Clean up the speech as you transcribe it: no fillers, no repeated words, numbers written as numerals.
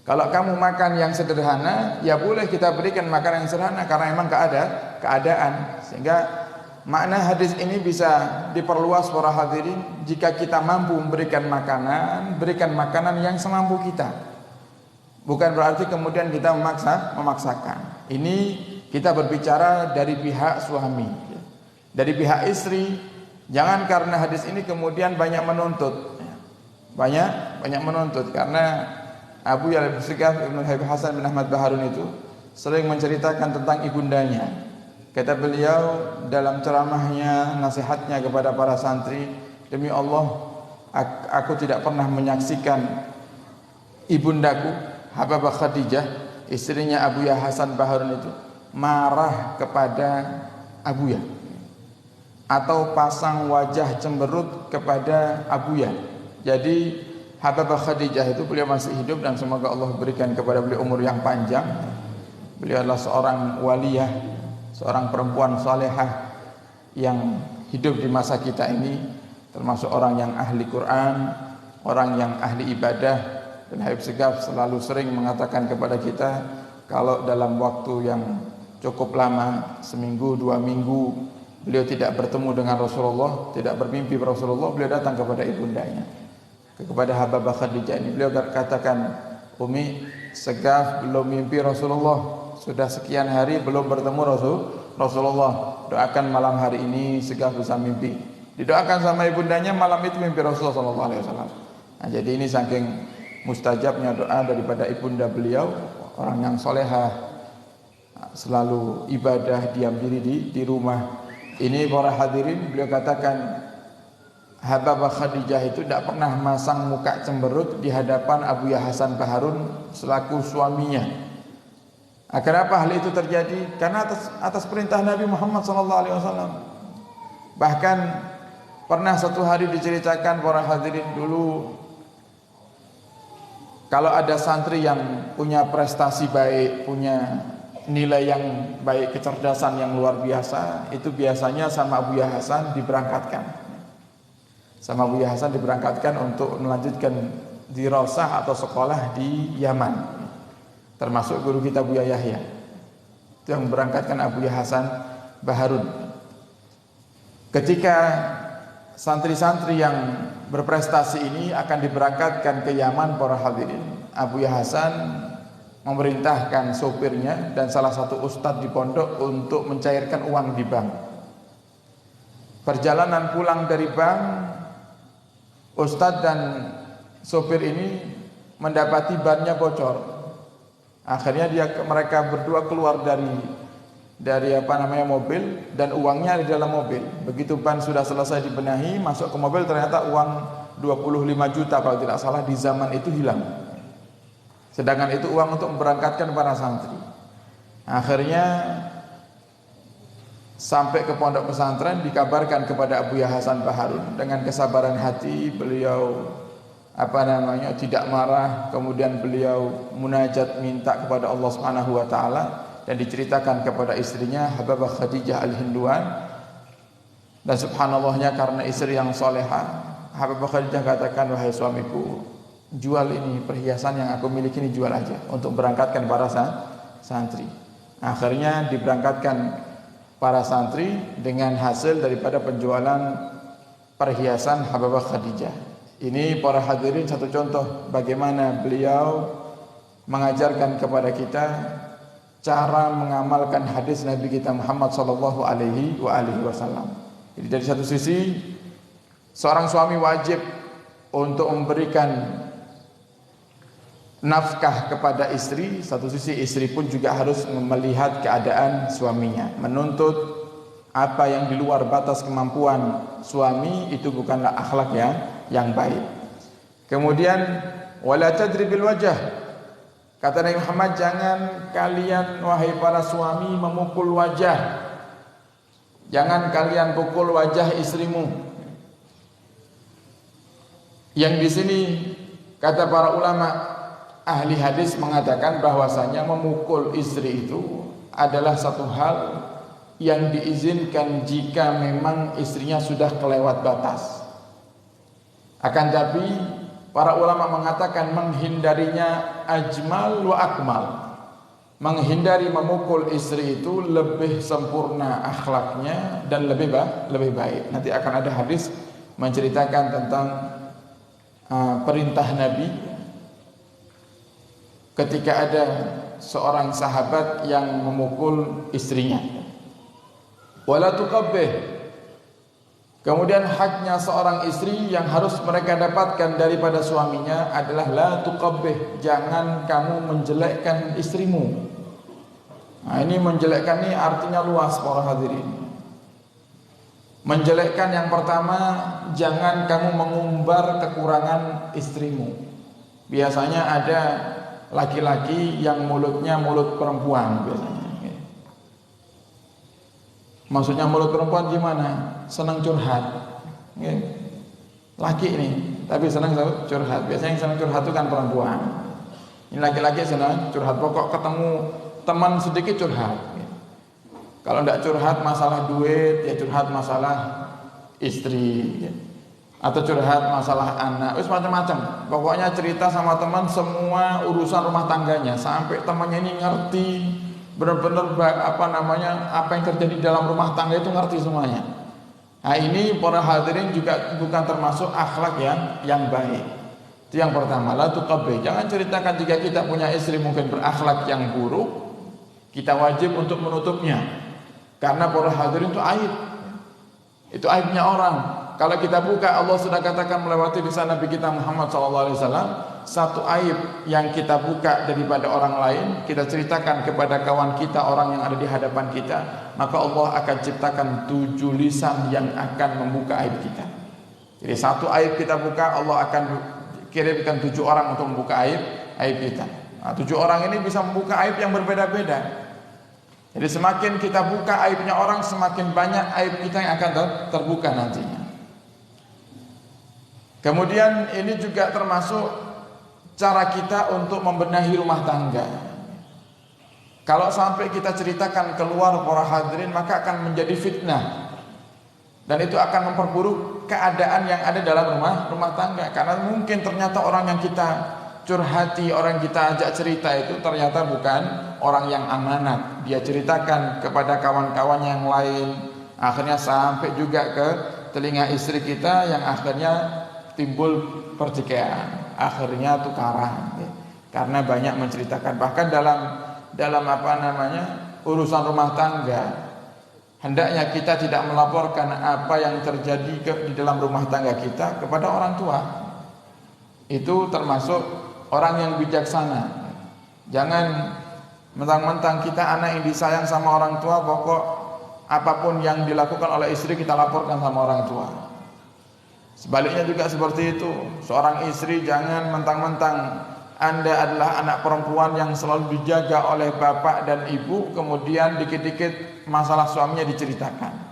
Kalau kamu makan yang sederhana, ya boleh kita berikan makan yang sederhana karena memang keadaan. Sehingga makna hadis ini bisa diperluas para hadirin, jika kita mampu memberikan makanan, berikan makanan yang semampu kita. Bukan berarti kemudian kita memaksakan. Ini kita berbicara dari pihak suami. Dari pihak istri, jangan karena hadis ini kemudian banyak menuntut. Banyak menuntut karena Abu Ya'la Al-Saqaf Ibnu Habib Hasan bin Ahmad Baharun itu sering menceritakan tentang ibundanya. Kata beliau dalam ceramahnya, nasihatnya kepada para santri, demi Allah, aku tidak pernah menyaksikan ibundaku Hababah Khadijah, istrinya Abu Ya Hasan Baharun itu marah kepada Abu Ya, atau pasang wajah cemberut kepada Abu Ya. Jadi Hababah Khadijah itu beliau masih hidup dan semoga Allah berikan kepada beliau umur yang panjang. Beliau adalah seorang waliyah, seorang perempuan salehah yang hidup di masa kita ini, termasuk orang yang ahli Quran, orang yang ahli ibadah. Dan Habib Segaf selalu sering mengatakan kepada kita, kalau dalam waktu yang cukup lama, seminggu, 2 minggu, beliau tidak bertemu dengan Rasulullah, tidak bermimpi Rasulullah, beliau datang kepada ibundanya, kepada Hababah Khadijah ini. Beliau katakan, Umi, Segaf belum mimpi Rasulullah, sudah sekian hari belum bertemu Rasulullah. Doakan malam hari ini Segaf bisa mimpi. Didoakan sama ibundanya, malam itu mimpi Rasulullah SAW. Nah, jadi ini saking mustajabnya doa daripada ibunda beliau, orang yang solehah, selalu ibadah, diam diri di rumah. Ini para hadirin, beliau katakan Hababah Khadijah itu tidak pernah masang muka cemberut di hadapan Abu Ya Hasan Baharun selaku suaminya. Kenapa hal itu terjadi? Karena atas perintah Nabi Muhammad SAW. Bahkan pernah satu hari diceritakan para hadirin dulu, kalau ada santri yang punya prestasi baik, punya nilai yang baik, kecerdasan yang luar biasa, itu biasanya sama Abu Ya Hasan diberangkatkan. Sama Abu Ya Hasan diberangkatkan untuk melanjutkan dirasah atau sekolah di Yaman, termasuk guru kita Buya Yahya, itu yang berangkatkan Abu Ya Hasan Baharun. Ketika santri-santri yang berprestasi ini akan diberangkatkan ke Yaman, para hadirin, Abu Ya Hasan memerintahkan sopirnya dan salah satu ustadz di pondok untuk mencairkan uang di bank. Perjalanan pulang dari bank, ustadz dan sopir ini mendapati bannya bocor. Akhirnya mereka berdua keluar dari mobil, dan uangnya ada di dalam mobil. Begitu ban sudah selesai dibenahi, masuk ke mobil, ternyata uang 25 juta kalau tidak salah di zaman itu hilang. Sedangkan itu uang untuk memberangkatkan para santri. Akhirnya sampai ke pondok pesantren, dikabarkan kepada Abu Ya Hasan Baharun. Dengan kesabaran hati beliau tidak marah, kemudian beliau munajat minta kepada Allah Subhanahu wa taala, dan diceritakan kepada istrinya Hababah Khadijah Al-Hinduan. Dan subhanallahnya, karena istri yang solehah, Hababah Khadijah katakan, wahai suamiku, jual ini perhiasan yang aku miliki ini, jual aja untuk berangkatkan para santri. Akhirnya diberangkatkan para santri dengan hasil daripada penjualan perhiasan Hababah Khadijah. Ini para hadirin satu contoh bagaimana beliau mengajarkan kepada kita cara mengamalkan hadis Nabi kita Muhammad sallallahu alaihi wasallam. Jadi dari satu sisi seorang suami wajib untuk memberikan nafkah kepada istri, satu sisi istri pun juga harus melihat keadaan suaminya, menuntut apa yang di luar batas kemampuan suami itu bukanlah akhlak yang baik. Kemudian wala tadribil wajah, kata Nabi Muhammad, jangan kalian wahai para suami memukul wajah, jangan kalian pukul wajah istrimu. Yang di sini kata para ulama ahli hadis mengatakan bahwasanya memukul istri itu adalah satu hal yang diizinkan jika memang istrinya sudah kelewat batas. Akan tapi para ulama mengatakan menghindarinya ajmal wa akmal. Menghindari memukul istri itu lebih sempurna akhlaknya dan lebih baik. Nanti akan ada hadis menceritakan tentang perintah Nabi ketika ada seorang sahabat yang memukul istrinya. Wala tuqabbih. Kemudian haknya seorang istri yang harus mereka dapatkan daripada suaminya adalah la tuqabbih, jangan kamu menjelekkan istrimu. Nah, ini menjelekkan ini artinya luas para hadirin. Menjelekkan yang pertama, jangan kamu mengumbar kekurangan istrimu. Biasanya ada laki-laki yang mulutnya mulut perempuan biasanya. Maksudnya mulut perempuan gimana? Senang curhat. Laki ini, tapi senang curhat. Biasanya yang senang curhat itu kan perempuan. Ini laki-laki senang curhat. Pokok ketemu teman sedikit curhat. Kalau tidak curhat masalah duit, ya curhat masalah istri, atau curhat masalah anak, macam-macam. Pokoknya cerita sama teman semua urusan rumah tangganya, sampai temannya ini ngerti benar-benar apa yang terjadi dalam rumah tangga itu ngerti semuanya. Nah, ini para hadirin juga bukan termasuk akhlak yang baik. Itu yang pertama, la tuqabbih. Jangan ceritakan jika kita punya istri mungkin berakhlak yang buruk, kita wajib untuk menutupnya. Karena para hadirin itu aib. Itu aibnya orang. Kalau kita buka, Allah sudah katakan melewati lisan Nabi kita Muhammad SAW, satu aib yang kita buka daripada orang lain, kita ceritakan kepada kawan kita, orang yang ada di hadapan kita, maka Allah akan ciptakan 7 lisan yang akan membuka aib kita. Jadi satu aib kita buka, Allah akan kirimkan 7 orang untuk membuka aib kita. Nah, 7 orang ini bisa membuka aib yang berbeda-beda. Jadi semakin kita buka aibnya orang, semakin banyak aib kita yang akan terbuka nantinya. Kemudian ini juga termasuk cara kita untuk membenahi rumah tangga. Kalau sampai kita ceritakan keluar para hadirin, maka akan menjadi fitnah. Dan itu akan memperburuk keadaan yang ada dalam rumah tangga. Karena mungkin ternyata orang yang kita curhati, orang yang kita ajak cerita itu ternyata bukan orang yang amanat. Dia ceritakan kepada kawan-kawan yang lain, akhirnya sampai juga ke telinga istri kita, yang akhirnya timbul pertikaian, akhirnya tukaran, karena banyak menceritakan. Bahkan dalam urusan rumah tangga, hendaknya kita tidak melaporkan apa yang terjadi di dalam rumah tangga kita kepada orang tua. Itu termasuk orang yang bijaksana. Jangan mentang-mentang kita anak yang disayang sama orang tua, pokok apapun yang dilakukan oleh istri kita laporkan sama orang tua. Sebaliknya juga seperti itu. Seorang istri jangan mentang-mentang Anda adalah anak perempuan yang selalu dijaga oleh bapak dan ibu, kemudian dikit-dikit masalah suaminya diceritakan.